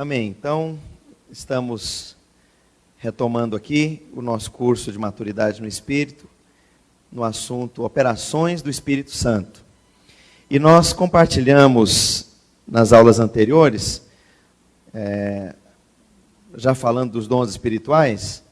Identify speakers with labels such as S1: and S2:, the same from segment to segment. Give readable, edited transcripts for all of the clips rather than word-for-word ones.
S1: Amém. Então, estamos retomando aqui o nosso curso de maturidade no Espírito, no assunto Operações do Espírito Santo. E nós compartilhamos nas aulas anteriores, já falando dos dons espirituais,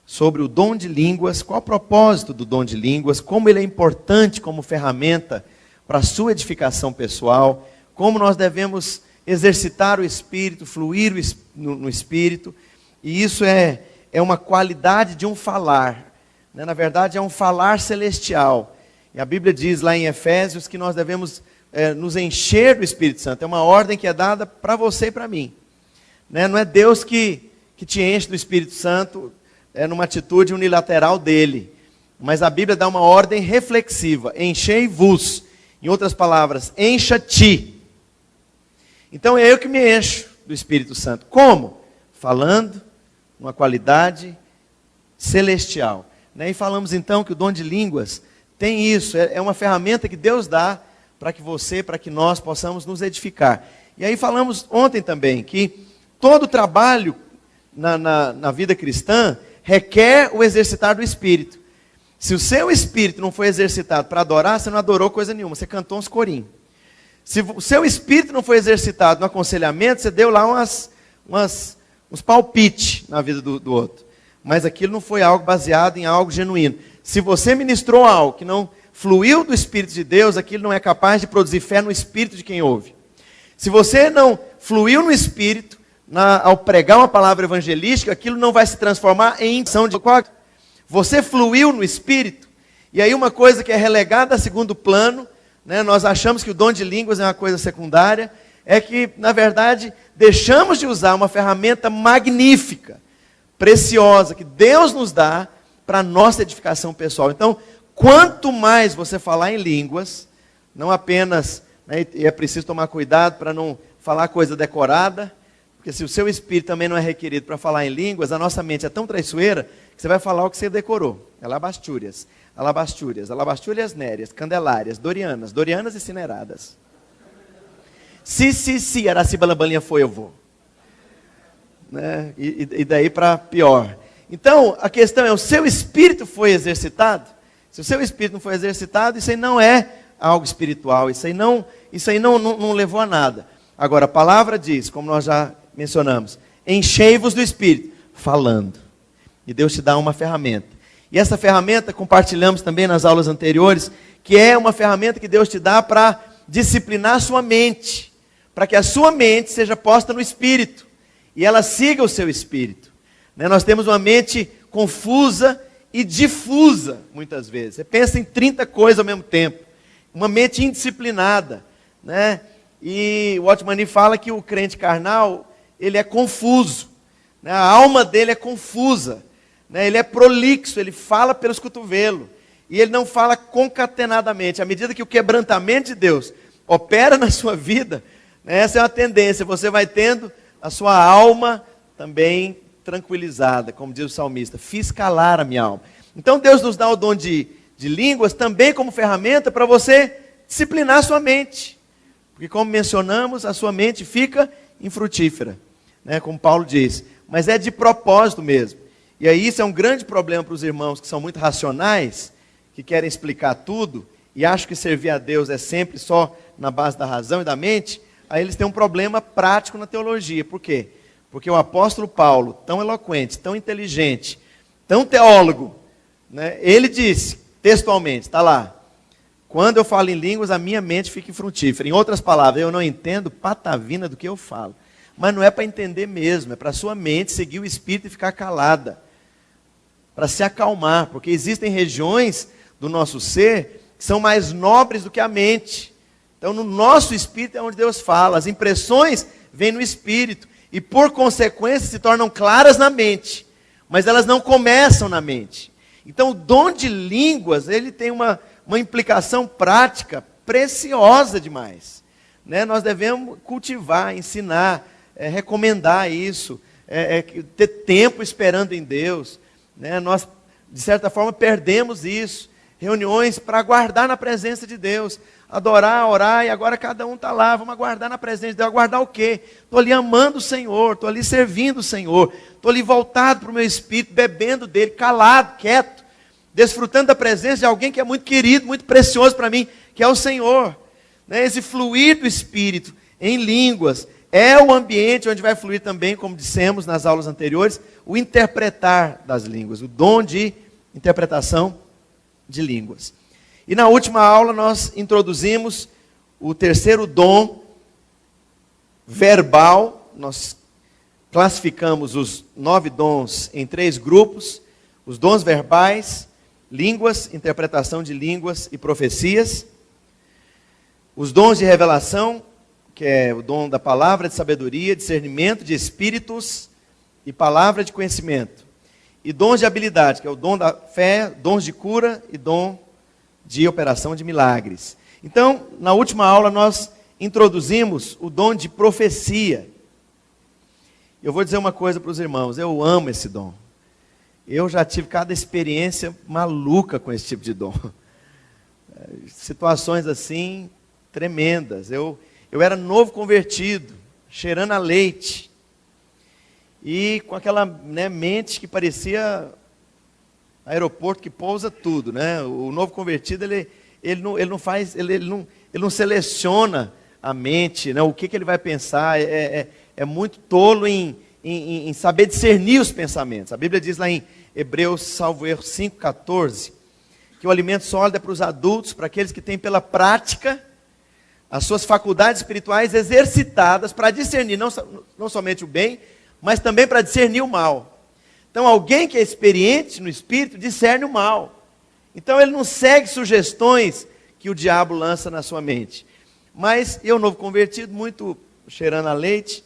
S1: sobre o dom de línguas, qual o propósito do dom de línguas, como ele é importante como ferramenta para a sua edificação pessoal, como nós devemos exercitar o Espírito, fluir no Espírito, e isso é uma qualidade de um falar, né? Na verdade é um falar celestial, e a Bíblia diz lá em Efésios que nós devemos nos encher do Espírito Santo, é uma ordem que é dada para você e para mim, né? Não é Deus que te enche do Espírito Santo, numa atitude unilateral dele, mas a Bíblia dá uma ordem reflexiva, enchei-vos, em outras palavras, encha-te. Então é eu que me encho do Espírito Santo. Como? Falando, numa qualidade celestial, né? E falamos então que o dom de línguas tem isso, é uma ferramenta que Deus dá para que você, para que nós possamos nos edificar. E aí falamos ontem também que todo trabalho na vida cristã requer o exercitar do Espírito. Se o seu Espírito não foi exercitado para adorar, você não adorou coisa nenhuma, você cantou uns corinhos. Se o seu Espírito não foi exercitado no aconselhamento, você deu lá uns palpites na vida do outro. Mas aquilo não foi algo baseado em algo genuíno. Se você ministrou algo que não fluiu do Espírito de Deus, aquilo não é capaz de produzir fé no Espírito de quem ouve. Se você não fluiu no Espírito, ao pregar uma palavra evangelística, aquilo não vai se transformar em ação de qual. Você fluiu no Espírito, e aí uma coisa que é relegada a segundo plano, né, nós achamos que o dom de línguas é uma coisa secundária, é que, na verdade, deixamos de usar uma ferramenta magnífica, preciosa, que Deus nos dá para a nossa edificação pessoal. Então, quanto mais você falar em línguas, não apenas, né, e é preciso tomar cuidado para não falar coisa decorada, porque se o seu espírito também não é requerido para falar em línguas, a nossa mente é tão traiçoeira que você vai falar o que você decorou. Alabastúrias, néreas, candelárias, dorianas e cineradas. Se, Aracibalambinha foi, eu vou. Né? E daí para pior. Então, a questão é, o seu espírito foi exercitado? Se o seu espírito não foi exercitado, isso aí não é algo espiritual, isso aí não levou a nada. Agora, a palavra diz, como nós já mencionamos, enchei-vos do Espírito, falando. E Deus te dá uma ferramenta. E essa ferramenta, compartilhamos também nas aulas anteriores, que é uma ferramenta que Deus te dá para disciplinar a sua mente, para que a sua mente seja posta no Espírito, e ela siga o seu Espírito. Né? Nós temos uma mente confusa e difusa, muitas vezes. Você pensa em 30 coisas ao mesmo tempo. Uma mente indisciplinada, né? E o Watchman Nee fala que o crente carnal, ele é confuso, né? A alma dele é confusa, né? Ele é prolixo, ele fala pelos cotovelos, e ele não fala concatenadamente. À medida que o quebrantamento de Deus opera na sua vida, né? Essa é uma tendência, você vai tendo a sua alma também tranquilizada, como diz o salmista, fiz calar a minha alma. Então Deus nos dá o dom de línguas também como ferramenta para você disciplinar a sua mente. Porque como mencionamos, a sua mente fica infrutífera, né? Como Paulo diz, mas é de propósito mesmo. E aí isso é um grande problema para os irmãos que são muito racionais, que querem explicar tudo, e acham que servir a Deus é sempre só na base da razão e da mente. Aí eles têm um problema prático na teologia. Por quê? Porque o apóstolo Paulo, tão eloquente, tão inteligente, tão teólogo, né? Ele disse, textualmente, está lá, quando eu falo em línguas, a minha mente fica infrutífera. Em outras palavras, eu não entendo patavina do que eu falo. Mas não é para entender mesmo, é para a sua mente seguir o Espírito e ficar calada. Para se acalmar, porque existem regiões do nosso ser que são mais nobres do que a mente. Então, no nosso Espírito é onde Deus fala. As impressões vêm no Espírito e, por consequência, se tornam claras na mente. Mas elas não começam na mente. Então, o dom de línguas, ele tem uma implicação prática preciosa demais, né? Nós devemos cultivar, ensinar, recomendar isso, ter tempo esperando em Deus, né? Nós, de certa forma, perdemos isso. reuniões para aguardar na presença de Deus, adorar, orar, e agora cada um está lá, vamos aguardar na presença de Deus. Aguardar o quê? Estou ali amando o Senhor, estou ali servindo o Senhor, estou ali voltado para o meu espírito, bebendo dele, calado, quieto, desfrutando da presença de alguém que é muito querido, muito precioso para mim, que é o Senhor. Esse fluir do Espírito em línguas é o ambiente onde vai fluir também, como dissemos nas aulas anteriores, o interpretar das línguas, o dom de interpretação de línguas. E na última aula nós introduzimos o terceiro dom verbal. Nós classificamos os 9 dons em 3 grupos: os dons verbais, línguas, interpretação de línguas e profecias. Os dons de revelação, que é o dom da palavra de sabedoria, discernimento de espíritos e palavra de conhecimento. E dons de habilidade, que é o dom da fé, dons de cura e dom de operação de milagres. Então, na última aula nós introduzimos o dom de profecia. Eu vou dizer uma coisa para os irmãos, eu amo esse dom. Eu já tive cada experiência maluca com esse tipo de dom. Situações assim, tremendas. Eu era novo convertido, cheirando a leite. E com aquela mente que parecia aeroporto que pousa tudo, né? O novo convertido, ele não seleciona a mente, né? O que ele vai pensar, é muito tolo em saber discernir os pensamentos. A Bíblia diz lá em Hebreus, salvo erro, 5,14, que o alimento sólido é para os adultos, para aqueles que têm pela prática as suas faculdades espirituais exercitadas para discernir não somente o bem, mas também para discernir o mal. Então alguém que é experiente no Espírito discerne o mal. Então ele não segue sugestões que o diabo lança na sua mente. Mas eu, novo convertido, muito cheirando a leite,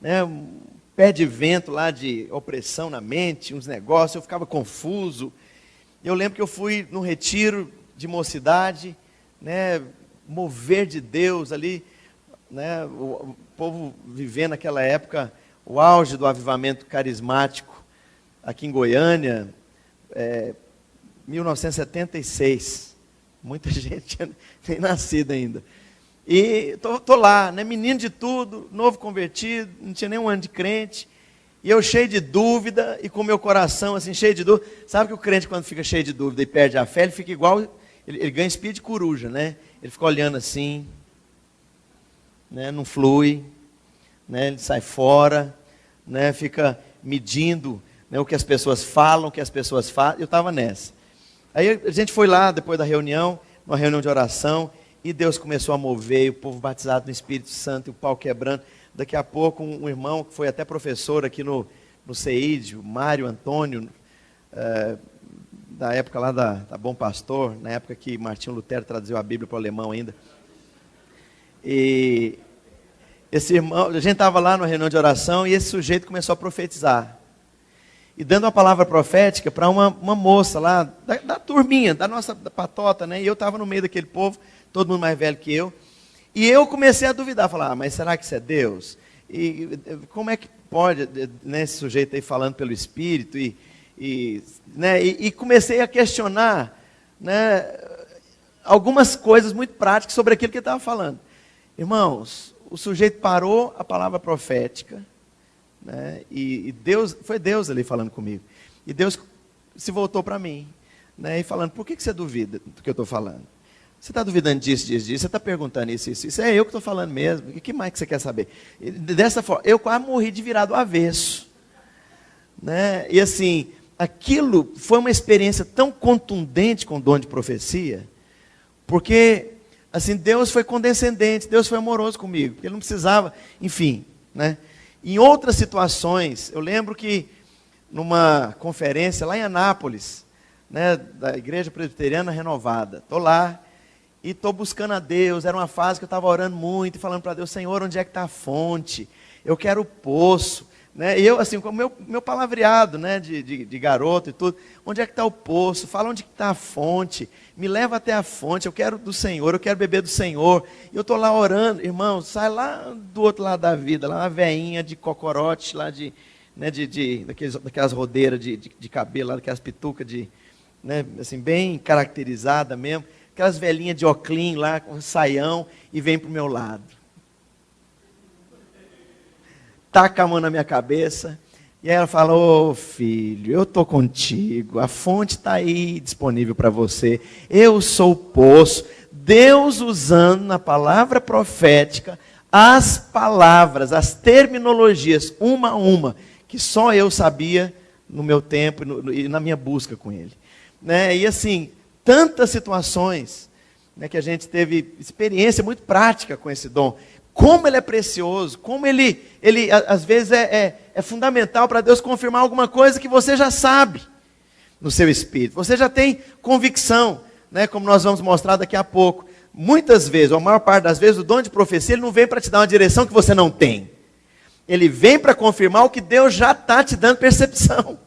S1: né, um pé de vento lá de opressão na mente, uns negócios, eu ficava confuso. Eu lembro que eu fui num retiro de mocidade, né, mover de Deus ali, né, o povo vivendo naquela época o auge do avivamento carismático aqui em Goiânia, 1976. Muita gente nem nascida ainda. E tô lá, né, menino de tudo, novo convertido, não tinha nem um ano de crente, e eu cheio de dúvida, e com meu coração assim, cheio de dúvida. Sabe que o crente, quando fica cheio de dúvida e perde a fé, ele fica igual, ele ganha espírito de coruja, né? Ele fica olhando assim, né, não flui, né, ele sai fora, né, fica medindo, né, o que as pessoas falam, o que as pessoas fazem. Eu estava nessa. Aí a gente foi lá, depois da reunião, uma reunião de oração, e Deus começou a mover, o povo batizado no Espírito Santo, e o pau quebrando. Daqui a pouco, um irmão que foi até professor aqui no CEID, o Mário Antônio, da época lá da Bom Pastor, na época que Martinho Lutero traduziu a Bíblia para o alemão ainda. E esse irmão, a gente estava lá na reunião de oração, e esse sujeito começou a profetizar. E dando uma palavra profética para uma moça lá, da turminha, da nossa patota, né? E eu estava no meio daquele povo, todo mundo mais velho que eu. E eu comecei a duvidar, falar, mas será que isso é Deus? E como é que pode, né, esse sujeito aí falando pelo Espírito? E comecei a questionar, né, algumas coisas muito práticas sobre aquilo que ele estava falando. Irmãos, o sujeito parou a palavra profética, né, e Deus, foi Deus ali falando comigo. E Deus se voltou para mim, né, e falando, por que você duvida do que eu estou falando? Você está duvidando disso, você está perguntando isso. É eu que estou falando mesmo. O que mais que você quer saber? E dessa forma, eu quase morri de virar do avesso, né? E assim, aquilo foi uma experiência tão contundente com o dom de profecia, porque assim, Deus foi condescendente, Deus foi amoroso comigo, porque Ele não precisava, enfim, né? Em outras situações, eu lembro que numa conferência lá em Anápolis, né, da Igreja Presbiteriana Renovada, estou lá, e estou buscando a Deus. Era uma fase que eu estava orando muito e falando para Deus, Senhor, onde é que está a fonte? Eu quero o poço, né? E eu, assim, com o meu palavreado, né, de garoto e tudo, onde é que está o poço? Fala onde está a fonte, me leva até a fonte, eu quero do Senhor, eu quero beber do Senhor. E eu estou lá orando, irmão, sai lá do outro lado da vida, lá uma veinha de cocorote, lá daquelas rodeiras de cabelo, lá daquelas pitucas né, assim, bem caracterizada mesmo, aquelas velhinhas de óculos lá, com saião, e vem para o meu lado. Taca a mão na minha cabeça, e aí ela fala: ô filho, eu estou contigo, a fonte está aí disponível para você, eu sou o poço. Deus usando na palavra profética as palavras, as terminologias, uma a uma, que só eu sabia no meu tempo e na minha busca com Ele. Né? E assim, tantas situações, né, que a gente teve experiência muito prática com esse dom. Como ele é precioso, como ele às vezes é fundamental para Deus confirmar alguma coisa que você já sabe no seu espírito. Você já tem convicção, né, como nós vamos mostrar daqui a pouco. Muitas vezes, ou a maior parte das vezes, o dom de profecia ele não vem para te dar uma direção que você não tem. Ele vem para confirmar o que Deus já está te dando percepção.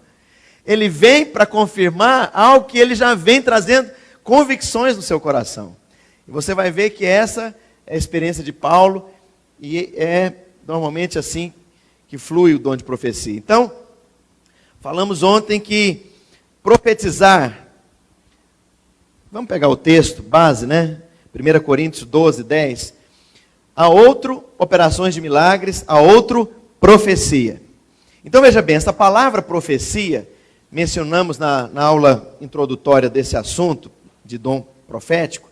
S1: Ele vem para confirmar algo que ele já vem trazendo convicções no seu coração. E você vai ver que essa é a experiência de Paulo, e é normalmente assim que flui o dom de profecia. Então, falamos ontem que profetizar, vamos pegar o texto base, né? 1 Coríntios 12, 10. Há outro, operações de milagres, há outro, profecia. Então veja bem, essa palavra profecia, mencionamos na aula introdutória desse assunto, de dom profético,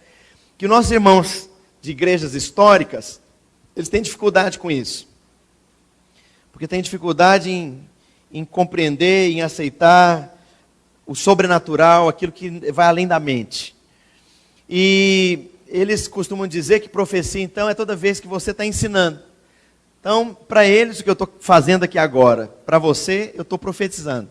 S1: que nossos irmãos de igrejas históricas, eles têm dificuldade com isso. Porque têm dificuldade em compreender, em aceitar o sobrenatural, aquilo que vai além da mente. E eles costumam dizer que profecia, então, é toda vez que você está ensinando. Então, para eles, o que eu estou fazendo aqui agora, para você, eu estou profetizando.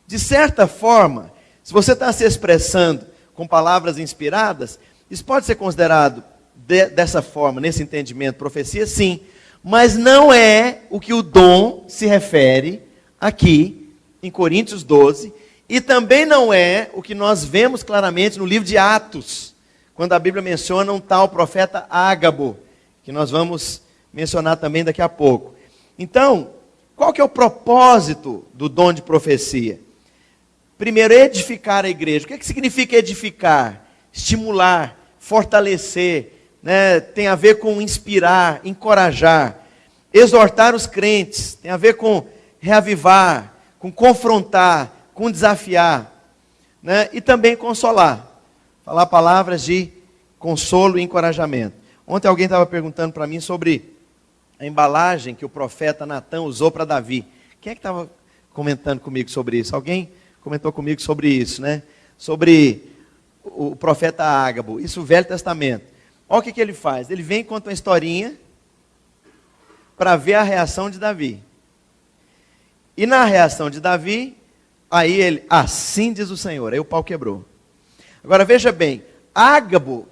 S1: De certa forma, se você está se expressando com palavras inspiradas, isso pode ser considerado dessa forma, nesse entendimento, profecia, sim. Mas não é o que o dom se refere aqui, em Coríntios 12, e também não é o que nós vemos claramente no livro de Atos, quando a Bíblia menciona um tal profeta Ágabo, que nós vamos mencionar também daqui a pouco. Então, qual que é o propósito do dom de profecia? Primeiro, edificar a igreja. O que significa edificar? Estimular, fortalecer, né? Tem a ver com inspirar, encorajar, exortar os crentes, tem a ver com reavivar, com confrontar, com desafiar, né? E também consolar. Falar palavras de consolo e encorajamento. Ontem alguém estava perguntando para mim sobre a embalagem que o profeta Natã usou para Davi. Quem é que estava comentando comigo sobre isso? Alguém comentou comigo sobre isso, né? Sobre o profeta Ágabo. Isso o Velho Testamento. Olha o que ele faz. Ele vem e conta uma historinha para ver a reação de Davi. E na reação de Davi, aí ele, assim diz o Senhor. Aí o pau quebrou. Agora veja bem, Ágabo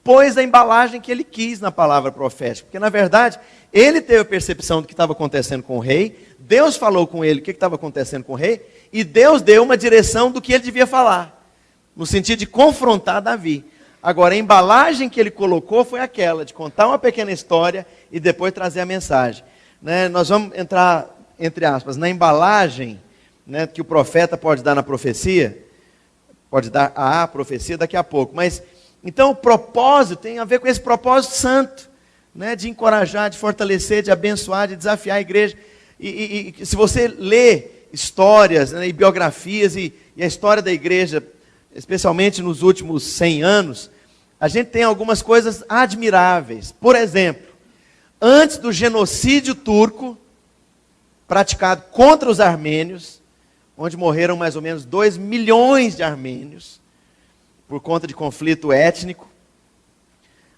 S1: pôs a embalagem que ele quis na palavra profética, porque na verdade ele teve a percepção do que estava acontecendo com o rei, Deus falou com ele o que estava acontecendo com o rei, e Deus deu uma direção do que ele devia falar, no sentido de confrontar Davi. Agora a embalagem que ele colocou foi aquela, de contar uma pequena história e depois trazer a mensagem. Né? Nós vamos entrar, entre aspas, na embalagem, né, que o profeta pode dar na profecia, pode dar a profecia daqui a pouco. Mas, então o propósito tem a ver com esse propósito santo, né, de encorajar, de fortalecer, de abençoar, de desafiar a igreja. E se você lê histórias, né, e biografias e a história da igreja, especialmente nos últimos 100 anos, a gente tem algumas coisas admiráveis. Por exemplo, antes do genocídio turco, praticado contra os armênios, onde morreram mais ou menos 2 milhões de armênios, por conta de conflito étnico.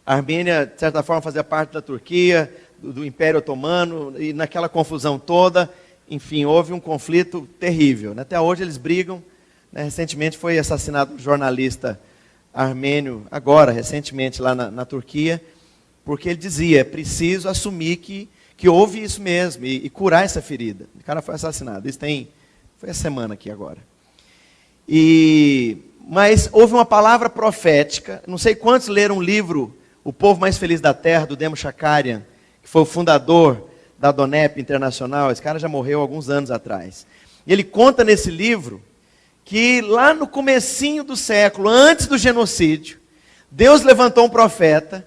S1: A Armênia, de certa forma, fazia parte da Turquia, do Império Otomano, e naquela confusão toda, enfim, houve um conflito terrível. Até hoje eles brigam. Recentemente foi assassinado um jornalista armênio, agora, recentemente, lá na Turquia, porque ele dizia, é preciso assumir que houve isso mesmo, e curar essa ferida. O cara foi assassinado, isso foi a semana aqui agora. Mas houve uma palavra profética, não sei quantos leram o livro O Povo Mais Feliz da Terra, do Demo Shakarian, que foi o fundador da DONEP Internacional. Esse cara já morreu alguns anos atrás. E ele conta nesse livro que lá no comecinho do século, antes do genocídio, Deus levantou um profeta.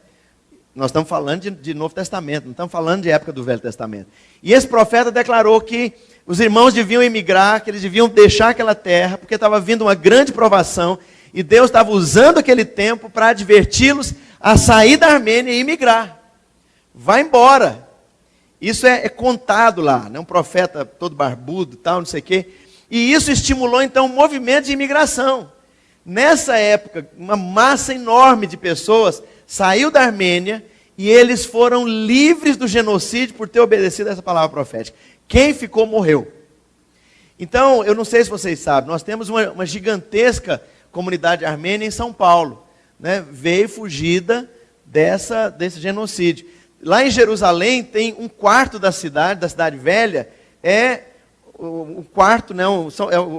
S1: Nós estamos falando de Novo Testamento, não estamos falando de época do Velho Testamento. E esse profeta declarou que os irmãos deviam emigrar, que eles deviam deixar aquela terra, porque estava vindo uma grande provação, e Deus estava usando aquele tempo para adverti-los a sair da Armênia e emigrar. Vai embora. Isso é contado lá, né? Um profeta todo barbudo, tal, não sei o quê. E isso estimulou então um movimento de imigração. Nessa época, uma massa enorme de pessoas saiu da Armênia e eles foram livres do genocídio por ter obedecido essa palavra profética. Quem ficou, morreu. Então, eu não sei se vocês sabem, nós temos uma gigantesca comunidade armênia em São Paulo, né? Veio fugida desse genocídio. Lá em Jerusalém tem um quarto da cidade velha, é o quarto, né?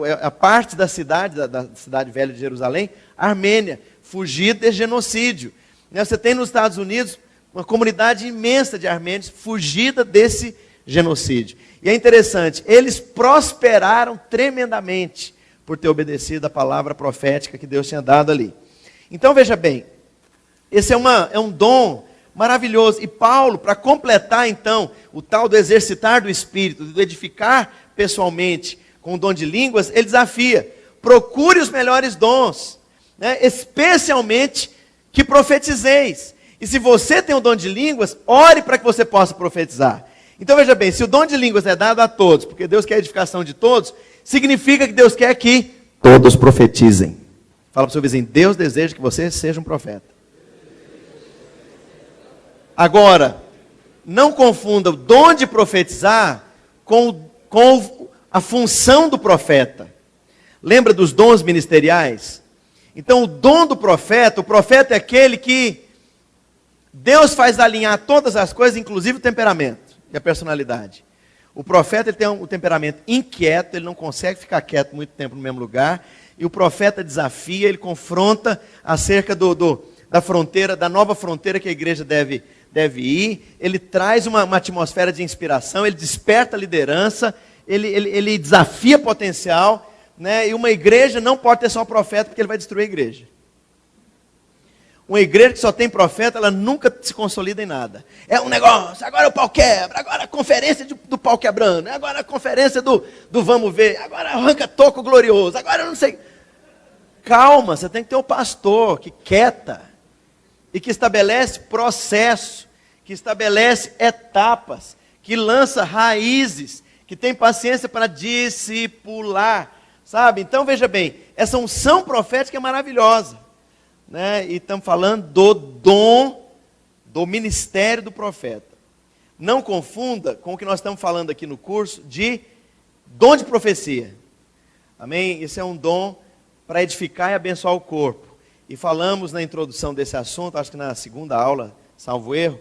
S1: É a parte da cidade velha de Jerusalém, Armênia, fugida desse genocídio. Você tem nos Estados Unidos uma comunidade imensa de armênios fugida desse genocídio. E é interessante, eles prosperaram tremendamente por ter obedecido a palavra profética que Deus tinha dado ali. Então veja bem, esse é um dom maravilhoso. E Paulo, para completar então o tal do exercitar do Espírito, do edificar pessoalmente com o dom de línguas, ele desafia, procure os melhores dons, né? Especialmente que profetizeis. E se você tem o dom de línguas, ore para que você possa profetizar. Então veja bem, se o dom de línguas é dado a todos, porque Deus quer a edificação de todos, significa que Deus quer que todos profetizem. Fala para o seu vizinho, Deus deseja que você seja um profeta. Agora, não confunda o dom de profetizar com a função do profeta. Lembra dos dons ministeriais? Então o dom do profeta, o profeta é aquele que Deus faz alinhar todas as coisas, inclusive o temperamento e a personalidade. O profeta ele tem um temperamento inquieto, ele não consegue ficar quieto muito tempo no mesmo lugar. E o profeta desafia, ele confronta acerca da fronteira, da nova fronteira que a igreja deve ir. Ele traz uma atmosfera de inspiração, ele desperta a liderança, ele desafia potencial, né? E uma igreja não pode ter só profeta, porque ele vai destruir a igreja. Uma igreja que só tem profeta, ela nunca se consolida em nada. É um negócio, agora o pau quebra, agora a conferência do pau quebrando, agora a conferência do vamos ver, agora arranca toco glorioso, agora eu não sei. Calma, você tem que ter um pastor que quieta e que estabelece processo, que estabelece etapas, que lança raízes, que tem paciência para discipular, sabe? Então veja bem, essa unção profética é maravilhosa. Né? E estamos falando do dom, do ministério do profeta. Não confunda com o que nós estamos falando aqui no curso de dom de profecia. Amém? Esse é um dom para edificar e abençoar o corpo. E falamos na introdução desse assunto, acho que na segunda aula, salvo erro,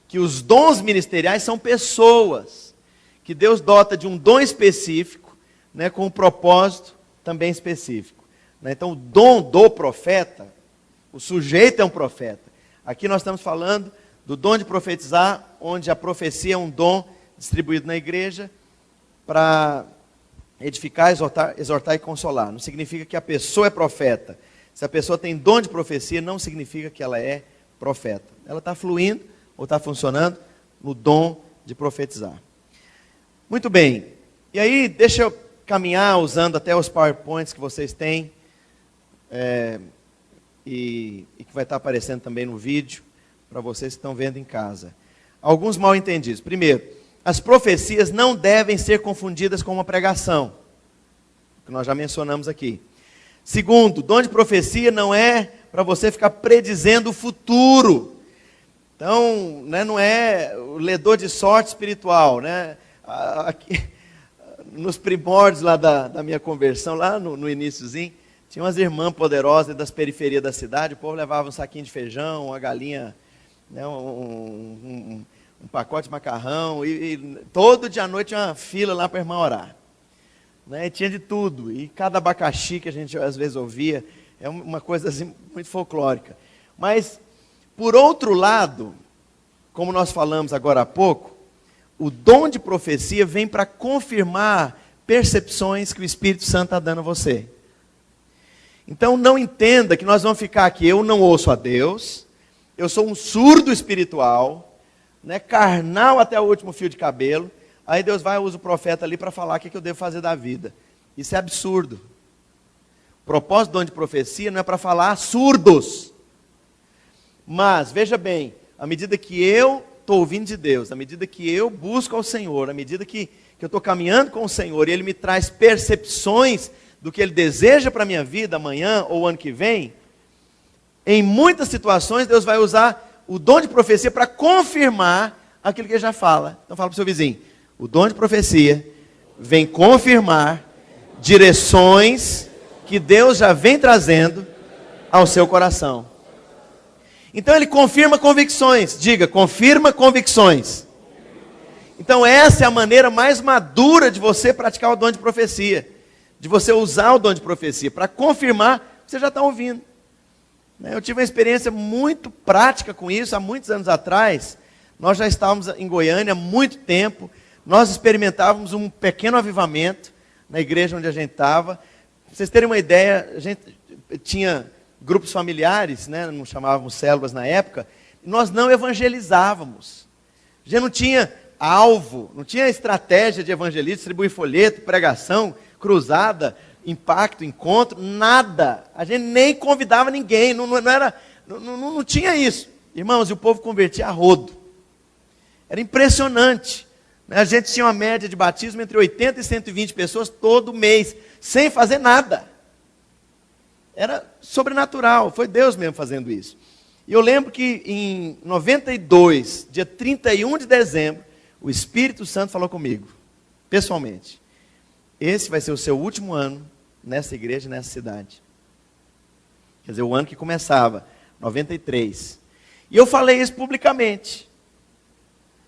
S1: que os dons ministeriais são pessoas, que Deus dota de um dom específico, né, com um propósito também específico. Né? Então o dom do profeta, o sujeito é um profeta. Aqui nós estamos falando do dom de profetizar, onde a profecia é um dom distribuído na igreja para edificar, exortar e consolar. Não significa que a pessoa é profeta. Se a pessoa tem dom de profecia, não significa que ela é profeta. Ela está fluindo ou está funcionando no dom de profetizar. Muito bem. E aí, deixa eu caminhar usando até os PowerPoints que vocês têm. E que vai estar aparecendo também no vídeo, para vocês que estão vendo em casa. Alguns mal entendidos. Primeiro, as profecias não devem ser confundidas com uma pregação, que nós já mencionamos aqui. Segundo, dom de profecia não é para você ficar predizendo o futuro. Então, né, não é o ledor de sorte espiritual. Né? Aqui, nos primórdios lá da minha conversão, lá no iniciozinho, tinha umas irmãs poderosas das periferias da cidade, o povo levava um saquinho de feijão, uma galinha, né, um pacote de macarrão, e todo dia à noite tinha uma fila lá para a irmã orar. Né, e tinha de tudo, e cada abacaxi que a gente às vezes ouvia, é uma coisa assim, muito folclórica. Mas, por outro lado, como nós falamos agora há pouco, o dom de profecia vem para confirmar percepções que o Espírito Santo está dando a você. Então não entenda que nós vamos ficar aqui, eu não ouço a Deus, eu sou um surdo espiritual, né, carnal até o último fio de cabelo, aí Deus vai e usa o profeta ali para falar o que eu devo fazer da vida. Isso é absurdo. O propósito do dom de profecia não é para falar surdos. Mas, veja bem, à medida que eu estou ouvindo de Deus, à medida que eu busco ao Senhor, à medida que eu estou caminhando com o Senhor e Ele me traz percepções do que Ele deseja para a minha vida amanhã ou ano que vem, em muitas situações Deus vai usar o dom de profecia para confirmar aquilo que Ele já fala. Então fala para o seu vizinho, o dom de profecia vem confirmar direções que Deus já vem trazendo ao seu coração. Então ele confirma convicções. Diga, confirma convicções. Então essa é a maneira mais madura de você praticar o dom de profecia. De você usar o dom de profecia para confirmar que você já está ouvindo. Eu tive uma experiência muito prática com isso há muitos anos atrás. Nós já estávamos em Goiânia há muito tempo. Nós experimentávamos um pequeno avivamento na igreja onde a gente estava. Para vocês terem uma ideia, a gente tinha grupos familiares, né, não chamávamos células na época, e nós não evangelizávamos. A gente não tinha alvo, não tinha estratégia de evangelismo, distribuir folheto, pregação, cruzada, impacto, encontro, nada. A gente nem convidava ninguém, não tinha isso. Irmãos, e o povo convertia a rodo. Era impressionante. A gente tinha uma média de batismo entre 80 e 120 pessoas todo mês, sem fazer nada. Era sobrenatural, foi Deus mesmo fazendo isso. E eu lembro que em 92, dia 31 de dezembro, o Espírito Santo falou comigo, pessoalmente. Esse vai ser o seu último ano nessa igreja, nessa cidade. Quer dizer, o ano que começava, 93. E eu falei isso publicamente.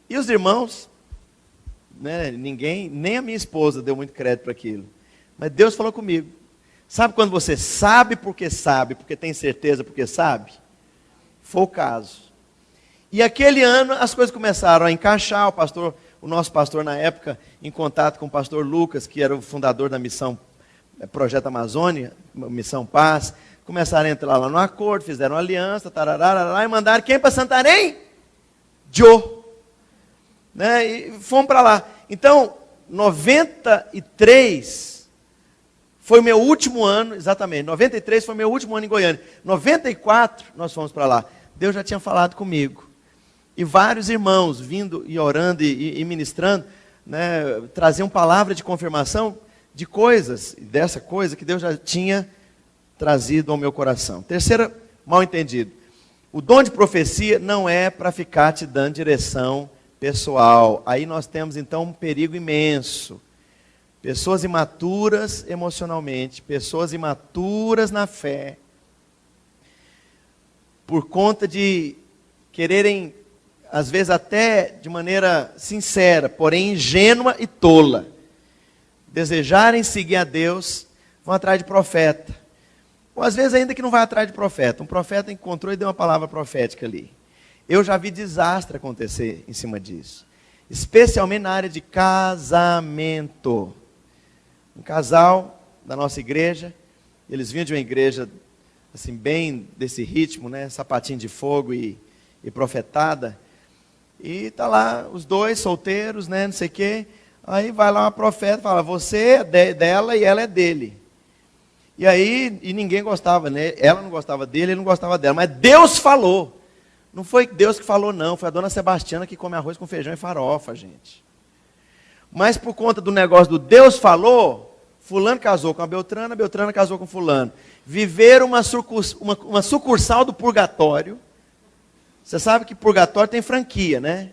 S1: E os irmãos, né, ninguém, nem a minha esposa deu muito crédito para aquilo. Mas Deus falou comigo. Sabe quando você sabe, porque tem certeza porque sabe? Foi o caso. E aquele ano as coisas começaram a encaixar. O nosso pastor na época, em contato com o pastor Lucas, que era o fundador da missão Projeto Amazônia, Missão Paz, começaram a entrar lá no acordo, fizeram aliança, tarará, e mandaram quem para Santarém? Joe. Né? E fomos para lá. Então, 93 foi o meu último ano, exatamente, 93 foi o meu último ano em Goiânia. 94 nós fomos para lá. Deus já tinha falado comigo. E vários irmãos vindo e orando e ministrando, né, traziam palavra de confirmação de coisas, dessa coisa que Deus já tinha trazido ao meu coração. Terceira, mal entendido. O dom de profecia não é para ficar te dando direção pessoal. Aí nós temos então um perigo imenso. Pessoas imaturas emocionalmente, pessoas imaturas na fé, por conta de quererem, às vezes até de maneira sincera, porém ingênua e tola, desejarem seguir a Deus, vão atrás de profeta. Ou às vezes ainda que não vai atrás de profeta. Um profeta encontrou e deu uma palavra profética ali. Eu já vi desastre acontecer em cima disso. Especialmente na área de casamento. Um casal da nossa igreja, eles vinham de uma igreja assim, bem desse ritmo, né? Sapatinho de fogo e profetada. E tá lá os dois solteiros, né? Não sei o quê. Aí vai lá uma profeta e fala, você é dela e ela é dele. E aí, ninguém gostava, né? Ela não gostava dele, ele não gostava dela. Mas Deus falou. Não foi Deus que falou, não. Foi a dona Sebastiana que come arroz com feijão e farofa, gente. Mas por conta do negócio do Deus falou, fulano casou com a Beltrana casou com fulano. Viveram uma sucursal do purgatório. Você sabe que purgatório tem franquia, né?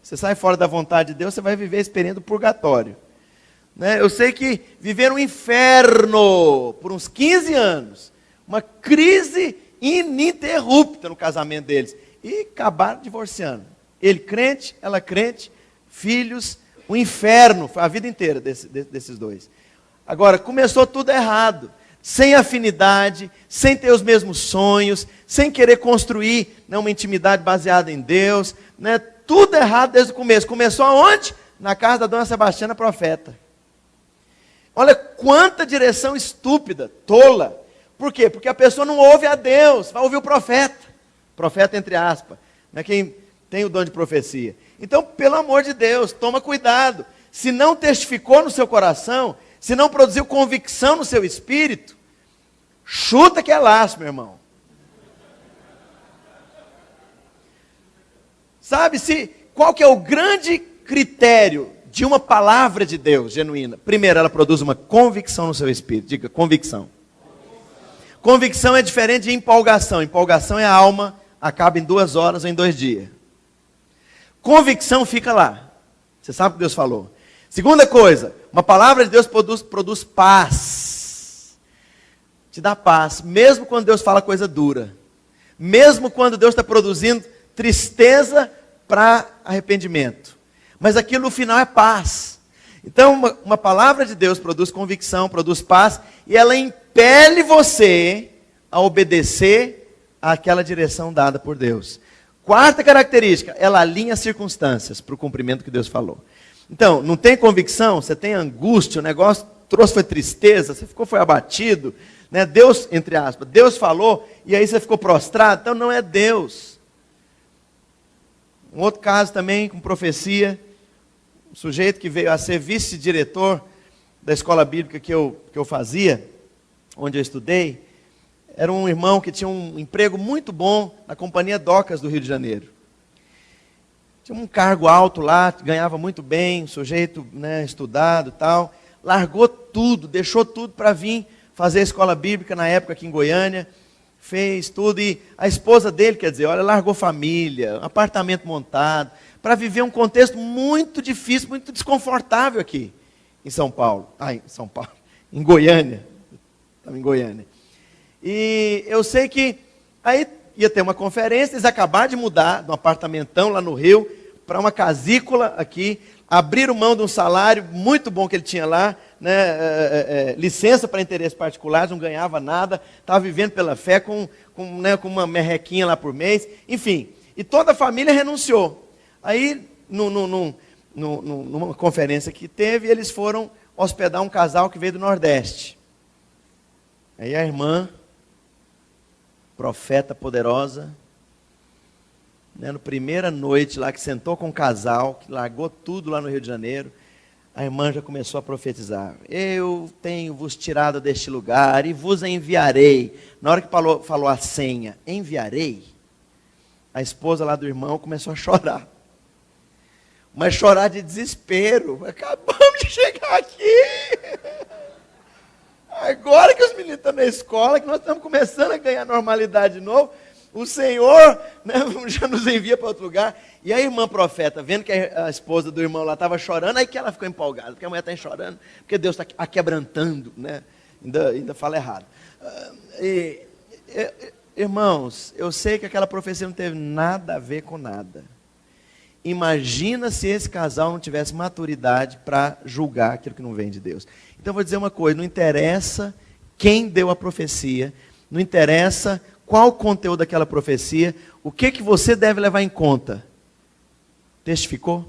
S1: Você sai fora da vontade de Deus, você vai viver a experiência do purgatório. Né? Eu sei que viveram um inferno por uns 15 anos. Uma crise ininterrupta no casamento deles. E acabaram divorciando. Ele crente, ela crente, filhos, o inferno, foi a vida inteira desses dois. Agora, começou tudo errado. Sem afinidade, sem ter os mesmos sonhos, sem querer construir, né, uma intimidade baseada em Deus. Né, tudo errado desde o começo. Começou aonde? Na casa da dona Sebastiana profeta. Olha quanta direção estúpida, tola. Por quê? Porque a pessoa não ouve a Deus, vai ouvir o profeta. Profeta entre aspas, né? Quem tem o dom de profecia. Então, pelo amor de Deus, toma cuidado. Se não testificou no seu coração, se não produziu convicção no seu espírito, chuta que é laço, meu irmão. Sabe, qual que é o grande critério de uma palavra de Deus genuína? Primeiro, ela produz uma convicção no seu espírito. Diga, convicção. Convicção é diferente de empolgação. Empolgação é a alma, acaba em 2 horas ou em 2 dias. Convicção fica lá. Você sabe o que Deus falou. Segunda coisa, uma palavra de Deus produz paz. Te dá paz, mesmo quando Deus fala coisa dura. Mesmo quando Deus está produzindo tristeza para arrependimento. Mas aquilo no final é paz. Então uma palavra de Deus produz convicção, produz paz, e ela impele você a obedecer àquela direção dada por Deus. Quarta característica, ela alinha as circunstâncias para o cumprimento que Deus falou. Então, não tem convicção, você tem angústia, o negócio trouxe foi tristeza, você foi abatido, né? Deus, entre aspas, Deus falou, e aí você ficou prostrado, então não é Deus. Um outro caso também, com profecia, um sujeito que veio a ser vice-diretor da escola bíblica que eu fazia, onde eu estudei, era um irmão que tinha um emprego muito bom na Companhia Docas do Rio de Janeiro. Tinha um cargo alto lá, ganhava muito bem, um sujeito, né, estudado e tal. Largou tudo, deixou tudo para vir fazer a escola bíblica na época aqui em Goiânia. Fez tudo e a esposa dele, quer dizer, olha, largou família, apartamento montado, para viver um contexto muito difícil, muito desconfortável aqui em São Paulo. Em Goiânia. Estava em Goiânia. E eu sei que aí ia ter uma conferência, eles acabaram de mudar de um apartamentão lá no Rio para uma casícula aqui, abriram mão de um salário muito bom que ele tinha lá, né, licença para interesses particulares, não ganhava nada, estava vivendo pela fé com uma merrequinha lá por mês, enfim, e toda a família renunciou. Aí, numa conferência que teve, eles foram hospedar um casal que veio do Nordeste. Aí a irmã, profeta poderosa, né, na primeira noite lá que sentou com o casal, que largou tudo lá no Rio de Janeiro, a irmã já começou a profetizar. Eu tenho vos tirado deste lugar e vos enviarei. Na hora que falou a senha, enviarei, a esposa lá do irmão começou a chorar. Mas chorar de desespero. Acabamos de chegar aqui. Agora que os meninos estão na escola, que nós estamos começando a ganhar normalidade de novo, o Senhor, né, já nos envia para outro lugar. E a irmã profeta, vendo que a esposa do irmão lá estava chorando, aí que ela ficou empolgada, porque a mulher está chorando, porque Deus está aquebrantando, né? Ainda fala errado. Irmãos, eu sei que aquela profecia não teve nada a ver com nada. Imagina se esse casal não tivesse maturidade para julgar aquilo que não vem de Deus. Então eu vou dizer uma coisa, não interessa quem deu a profecia, não interessa qual o conteúdo daquela profecia, o que você deve levar em conta? Testificou?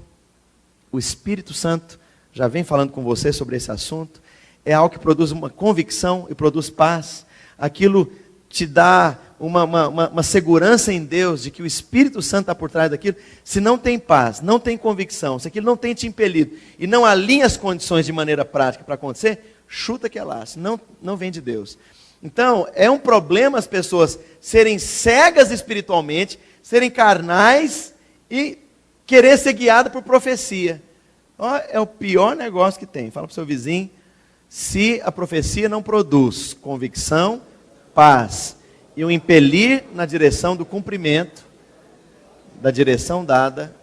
S1: O Espírito Santo já vem falando com você sobre esse assunto, é algo que produz uma convicção e produz paz, aquilo te dá uma segurança em Deus, de que o Espírito Santo está por trás daquilo. Se não tem paz, não tem convicção, se aquilo não tem te impelido, e não alinha as condições de maneira prática para acontecer, chuta que é laço, não vem de Deus. Então, é um problema as pessoas serem cegas espiritualmente, serem carnais e querer ser guiado por profecia. É o pior negócio que tem. Fala para o seu vizinho, se a profecia não produz convicção, paz e o impelir na direção do cumprimento da direção dada,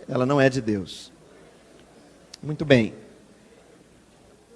S1: ela não é de Deus. Muito bem.